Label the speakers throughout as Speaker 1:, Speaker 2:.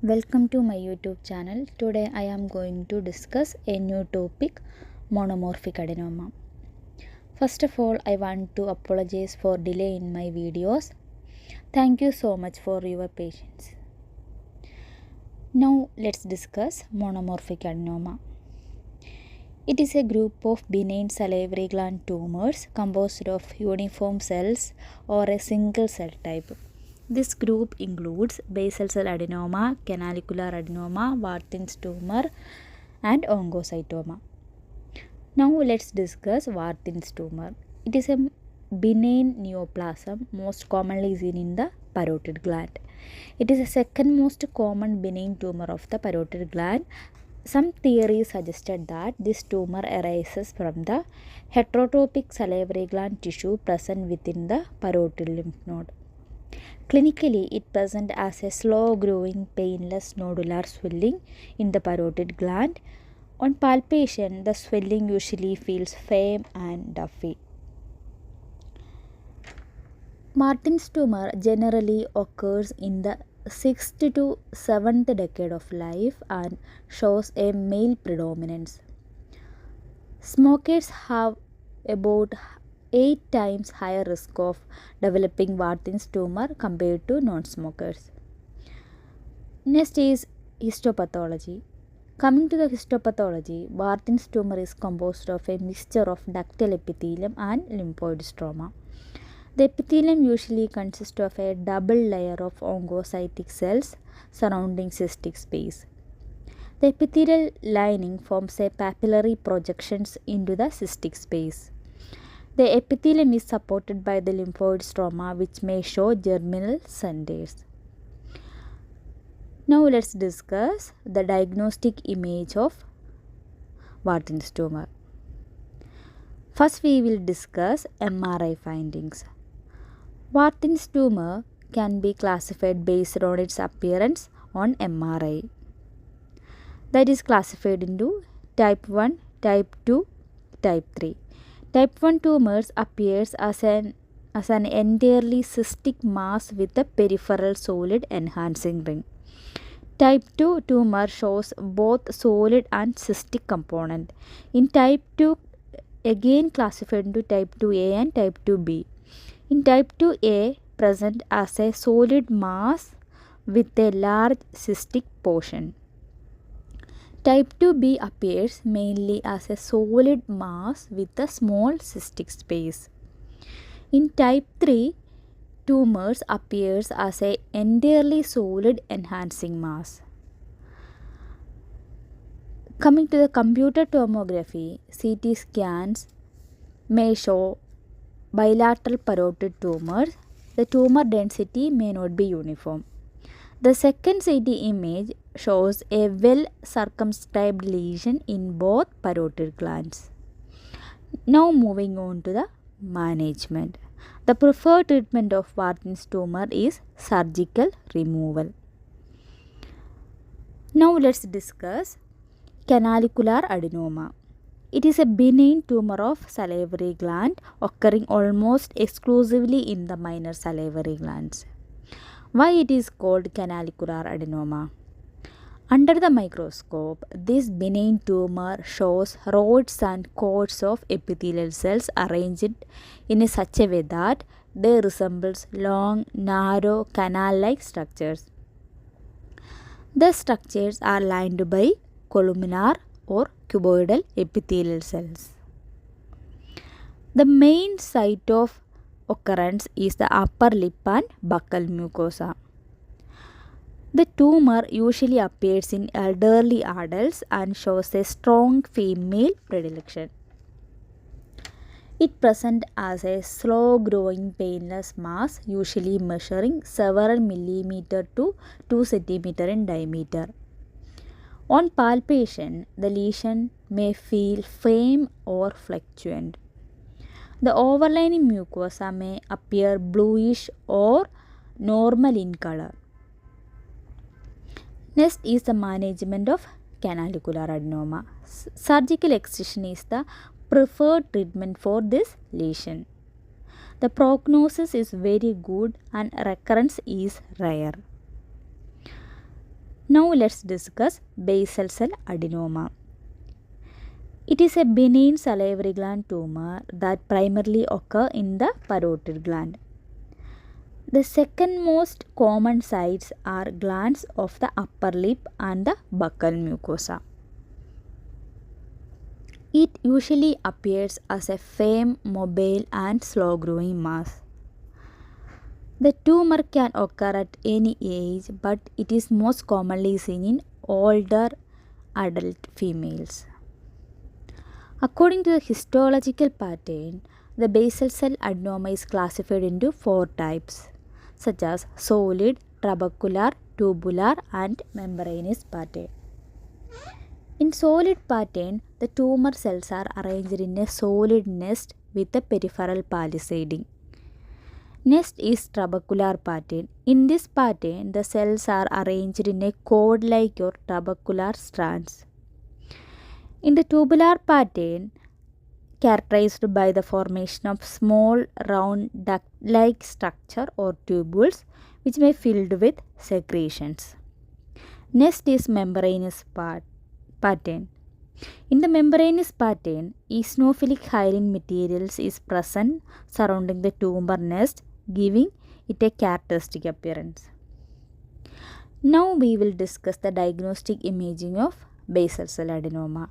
Speaker 1: Welcome to my YouTube channel. Today I am going to discuss a new topic, monomorphic adenoma. First of all, I want to apologize for delay in my videos. Thank you so much for your patience. Now let's discuss monomorphic adenoma. It is a group of benign salivary gland tumors composed of uniform cells or a single cell type. This group includes basal cell adenoma, canalicular adenoma, Warthin's tumor, and oncocytoma. Now let's discuss Warthin's tumor. It is a benign neoplasm most commonly seen in the parotid gland. It is the second most common benign tumor of the parotid gland. Some theories suggested that this tumor arises from the heterotropic salivary gland tissue present within the parotid lymph node. Clinically, it presents as a slow-growing, painless nodular swelling in the parotid gland. On palpation, the swelling usually feels firm and duffy. Warthin's tumor generally occurs in the 6th to 7th decade of life and shows a male predominance. Smokers have about 8 times higher risk of developing Warthin's tumor compared to non-smokers. Next is histopathology. Coming to the histopathology, Warthin's tumor is composed of a mixture of ductal epithelium and lymphoid stroma. The epithelium usually consists of a double layer of oncocytic cells surrounding cystic space. The epithelial lining forms a papillary projections into the cystic space. The epithelium is supported by the lymphoid stroma, which may show germinal centers. Now let's discuss the diagnostic image of Warthin's tumor. First we will discuss MRI findings. Warthin's tumor can be classified based on its appearance on MRI. That is classified into type 1, type 2, type 3. Type 1 tumors appears as an entirely cystic mass with a peripheral solid enhancing ring. Type 2 tumor shows both solid and cystic component. In type 2, again classified into type 2A and type 2B. In type 2A, present as a solid mass with a large cystic portion. Type 2B appears mainly as a solid mass with a small cystic space. In type 3, tumors appears as a entirely solid enhancing mass. Coming to the computer tomography, CT scans may show bilateral parotid tumors. The tumor density may not be uniform. The second CT image shows a well circumscribed lesion in both parotid glands. Now moving on to the management. The preferred treatment of Warthin's tumor is surgical removal. Now let's discuss canalicular adenoma. It is a benign tumor of salivary gland occurring almost exclusively in the minor salivary glands. Why it is called canalicular adenoma? Under the microscope, this benign tumor shows rods and cords of epithelial cells arranged in such a way that they resemble long, narrow, canal-like structures. The structures are lined by columnar or cuboidal epithelial cells. The main site of occurrence is the upper lip and buccal mucosa. The tumor usually appears in elderly adults and shows a strong female predilection. It presents as a slow-growing painless mass, usually measuring several millimeter to 2 centimeter in diameter. On palpation, the lesion may feel firm or fluctuant. The overlying mucosa may appear bluish or normal in color. Next is the management of canalicular adenoma. Surgical excision is the preferred treatment for this lesion. The prognosis is very good and recurrence is rare. Now let's discuss basal cell adenoma. It is a benign salivary gland tumor that primarily occurs in the parotid gland. The second most common sites are glands of the upper lip and the buccal mucosa. It usually appears as a firm, mobile and slow-growing mass. The tumor can occur at any age, but it is most commonly seen in older adult females. According to the histological pattern, the basal cell adenoma is classified into 4 types, such as solid, trabecular, tubular and membranous pattern. In solid pattern, the tumor cells are arranged in a solid nest with a peripheral palisading. Next is trabecular pattern. In this pattern, the cells are arranged in a cord-like or trabecular strands. In the tubular pattern, characterized by the formation of small round duct-like structure or tubules which may be filled with secretions. Next is membranous pattern. In the membranous pattern, eosinophilic hyaline materials is present surrounding the tumor nest, giving it a characteristic appearance. Now we will discuss the diagnostic imaging of basal cell adenoma.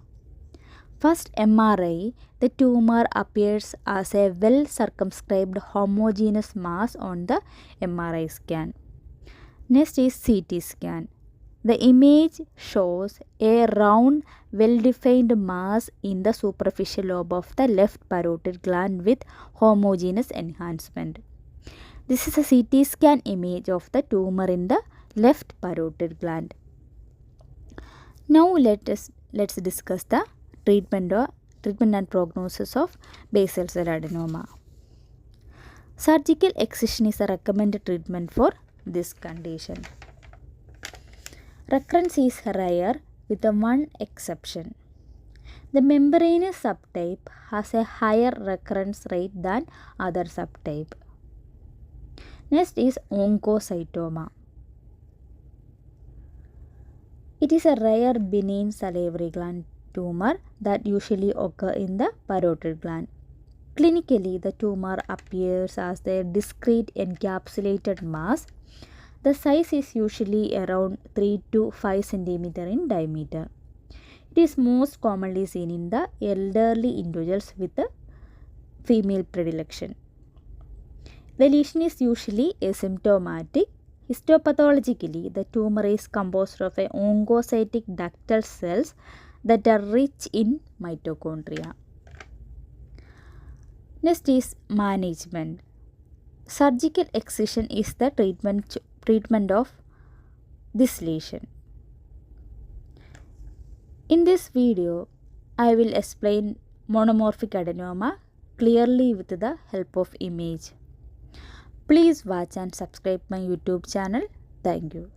Speaker 1: First, MRI, the tumor appears as a well-circumscribed homogeneous mass on the MRI scan. Next is CT scan. The image shows a round, well-defined mass in the superficial lobe of the left parotid gland with homogeneous enhancement. This is a CT scan image of the tumor in the left parotid gland. Now let's discuss the treatment and prognosis of basal cell adenoma. Surgical excision is a recommended treatment for this condition. Recurrence is rare with one exception. The membranous subtype has a higher recurrence rate than other subtype. Next is oncocytoma. It is a rare benign salivary gland tumor that usually occurs in the parotid gland. Clinically, the tumor appears as a discrete encapsulated mass. The size is usually around 3 to 5 cm in diameter. It is most commonly seen in the elderly individuals with a female predilection. The lesion is usually asymptomatic. Histopathologically, the tumor is composed of oncocytic ductal cells that are rich in mitochondria. Next is management. Surgical excision is the treatment of this lesion. In this video, I will explain monomorphic adenoma clearly with the help of image. Please watch and subscribe my YouTube channel. Thank you.